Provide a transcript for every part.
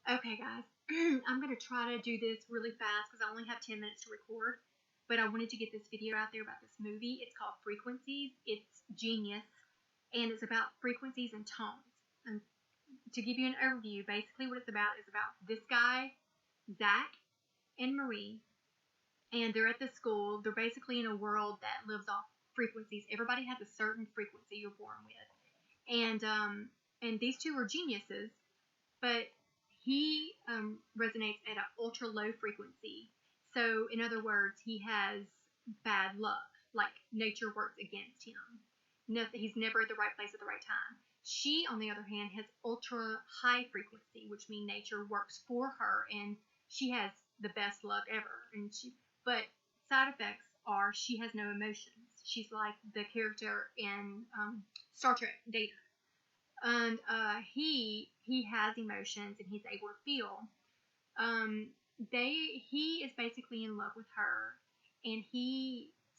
Okay, guys, I'm going to try to do this really fast because I only have 10 minutes to record. But I wanted to get this video out there about this movie. It's called Frequencies. It's genius. And it's about frequencies and tones. And to give you an overview, basically what it's about is about this guy, Zach, and Marie. And they're at the school. They're basically in a world that lives off frequencies. Everybody has a certain frequency you're born with. And these two are geniuses. But he resonates at an ultra low frequency. So, in other words, he has bad luck. Like nature works against him. He's never at the right place at the right time. She, on the other hand, has ultra high frequency, which means nature works for her, and she has the best luck ever. But side effects are she has no emotions. She's like the character in Star Trek Data. And he has emotions and he's able to feel. He is basically in love with her, and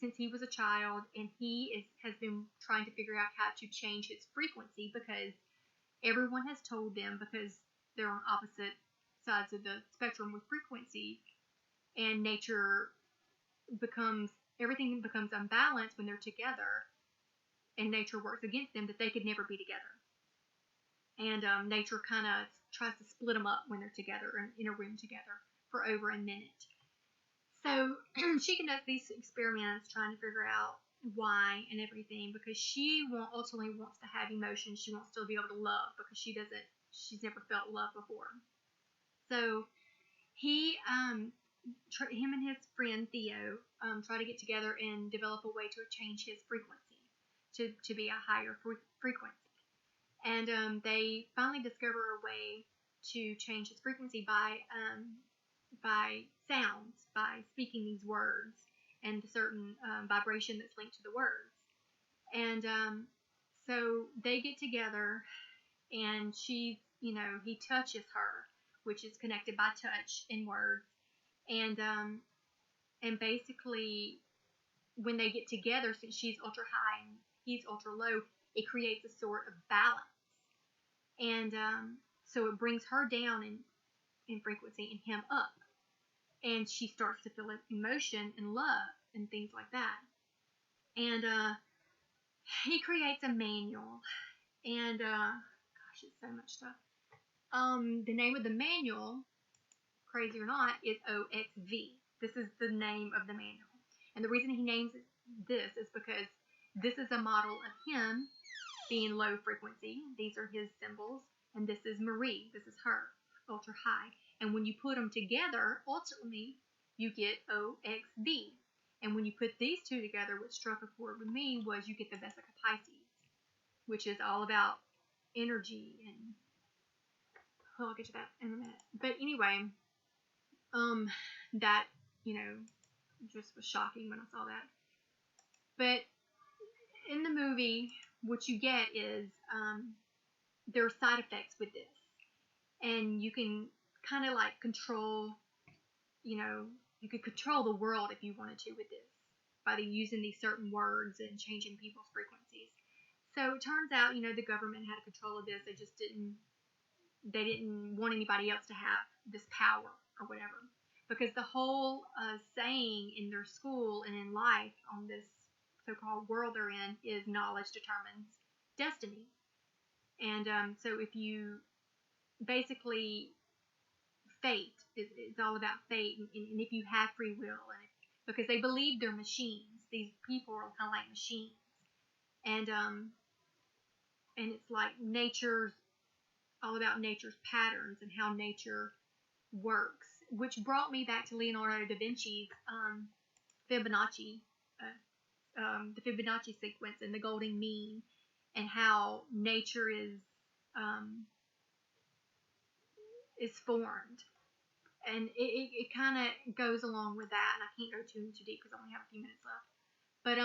since he was a child, and has been trying to figure out how to change his frequency because everyone has told them, because they're on opposite sides of the spectrum with frequency, and everything becomes unbalanced when they're together, and nature works against them, that they could never be together. And nature kind of tries to split them up when they're together in a room together for over a minute. So she conducts these experiments trying to figure out why and everything, because she ultimately wants to have emotions. She wants to be able to love, because she's never felt love before. So him and his friend Theo try to get together and develop a way to change his frequency to be a higher frequency. And they finally discover a way to change his frequency by sounds, by speaking these words and a certain vibration that's linked to the words. And so they get together, and he touches her, which is connected by touch and words. And basically, when they get together, since she's ultra high and he's ultra low, it creates a sort of balance. And so it brings her down in frequency and him up. And she starts to feel emotion and love and things like that. And he creates a manual. And gosh, it's so much stuff. The name of the manual, crazy or not, is OXV. This is the name of the manual. And the reason he names it this is because this is a model of him being low frequency. These are his symbols. And this is Marie. This is her, ultra high. And when you put them together, ultimately, you get OXV. And when you put these two together, what struck a chord with me was you get the Vesica Pisces, which is all about energy. And I'll get to that in a minute. But anyway, that, just was shocking when I saw that. But in the movie, what you get is there are side effects with this. And you can kind of like control, you could control the world if you wanted to with this by using these certain words and changing people's frequencies. So it turns out, the government had control of this. They didn't want anybody else to have this power or whatever. Because the whole saying in their school and in life on this so-called world they're in is knowledge determines destiny. And so if you basically, fate is all about fate, and if you have free will, because they believe they're machines. These people are kind of like machines. And it's like nature's all about nature's patterns and how nature works, which brought me back to Leonardo da Vinci's Fibonacci, the Fibonacci sequence and the golden mean, and how nature is formed. And it kind of goes along with that, and I can't go too deep because I only have a few minutes left. But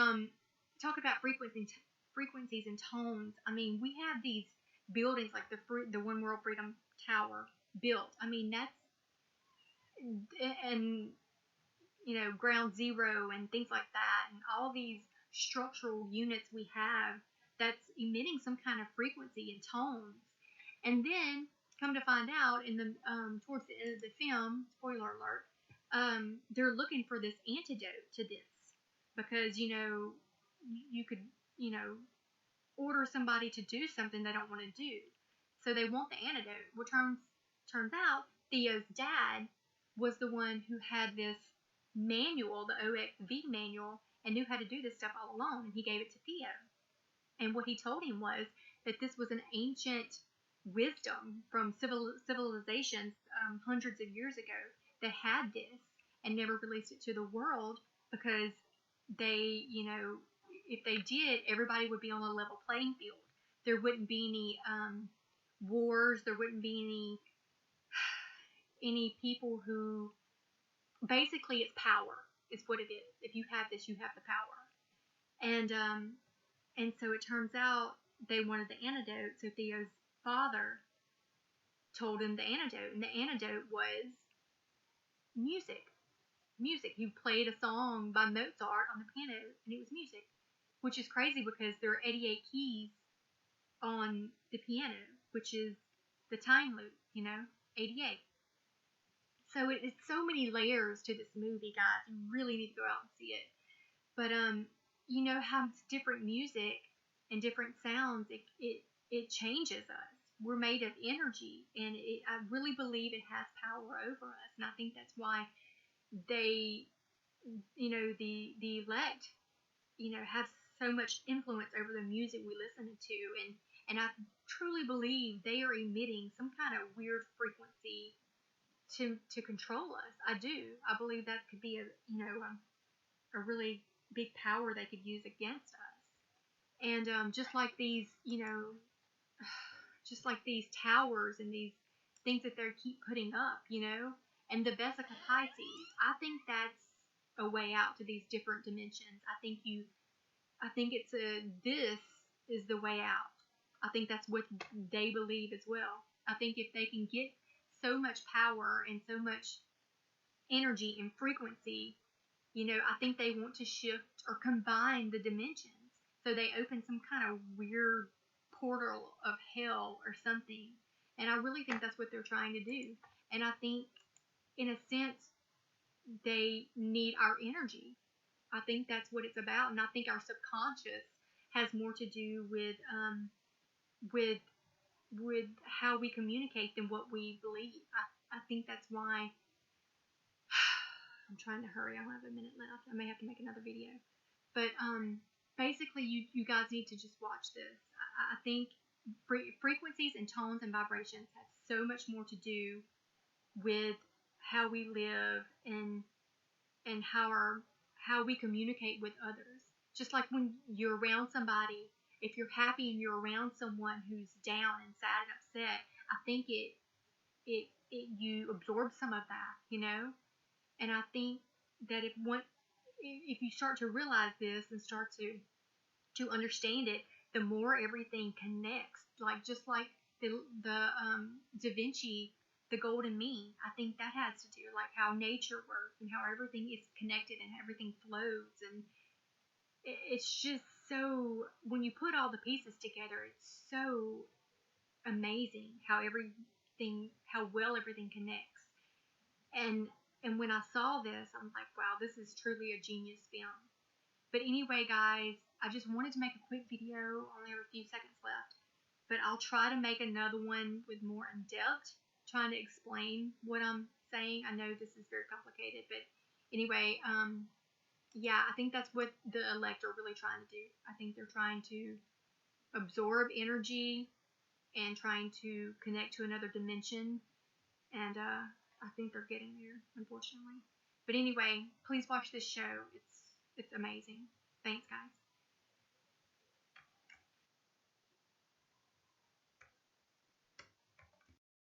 talk about frequencies and tones. I mean, we have these buildings like the One World Freedom Tower built. I mean, that's and Ground Zero and things like that, and all these structural units we have that's emitting some kind of frequency and tones. And then come to find out in the towards the end of the film, spoiler alert, they're looking for this antidote to this because you could order somebody to do something they don't want to do, so they want the antidote. Well, turns out Theo's dad was the one who had this manual, the OXV manual, and knew how to do this stuff all along, and he gave it to Theo. And what he told him was that this was an ancient wisdom from civilizations hundreds of years ago that had this and never released it to the world because they, if they did, everybody would be on a level playing field. There wouldn't be any wars. There wouldn't be any people who, basically, it's power. Is what it is. If you have this, you have the power. And so it turns out they wanted the antidote. So Theo's father told him the antidote, and the antidote was music. Music. He played a song by Mozart on the piano, and it was music, which is crazy because there are 88 keys on the piano, which is the time loop, 88. So it's so many layers to this movie, guys. You really need to go out and see it. But how it's different music and different sounds, it changes us. We're made of energy, and I really believe it has power over us, and I think that's why they, the elect, have so much influence over the music we listen to, and I truly believe they are emitting some kind of weird frequency to control us. I do. I believe that could be a really big power they could use against us. And just like these, just like these towers and these things that they keep putting up, and the Vesica Pisces, I think that's a way out to these different dimensions. I think this is the way out. I think that's what they believe as well. I think if they can get so much power and so much energy and frequency, I think they want to shift or combine the dimensions. So they open some kind of weird portal of hell or something. And I really think that's what they're trying to do. And I think, in a sense, they need our energy. I think that's what it's about. And I think our subconscious has more to do with how we communicate than what we believe. I think that's why. I'm trying to hurry. I don't have a minute left. I may have to make another video. But basically, you guys need to just watch this. I think frequencies and tones and vibrations have so much more to do with how we live and how we communicate with others. Just like when you're around somebody, if you're happy and you're around someone who's down and sad and upset, I think you absorb some of that, And I think that if you start to realize this and start to understand it, the more everything connects. Just like the Da Vinci, the golden mean. I think that has to do like how nature works and how everything is connected and everything flows, and it's just so, when you put all the pieces together, it's so amazing how well everything connects. And when I saw this, I'm like, wow, this is truly a genius film. But anyway, guys, I just wanted to make a quick video. Only have a few seconds left. But I'll try to make another one with more in depth, trying to explain what I'm saying. I know this is very complicated, but anyway, yeah, I think that's what the elect are really trying to do. I think they're trying to absorb energy and trying to connect to another dimension. And I think they're getting there, unfortunately. But anyway, please watch this show. It's amazing. Thanks, guys.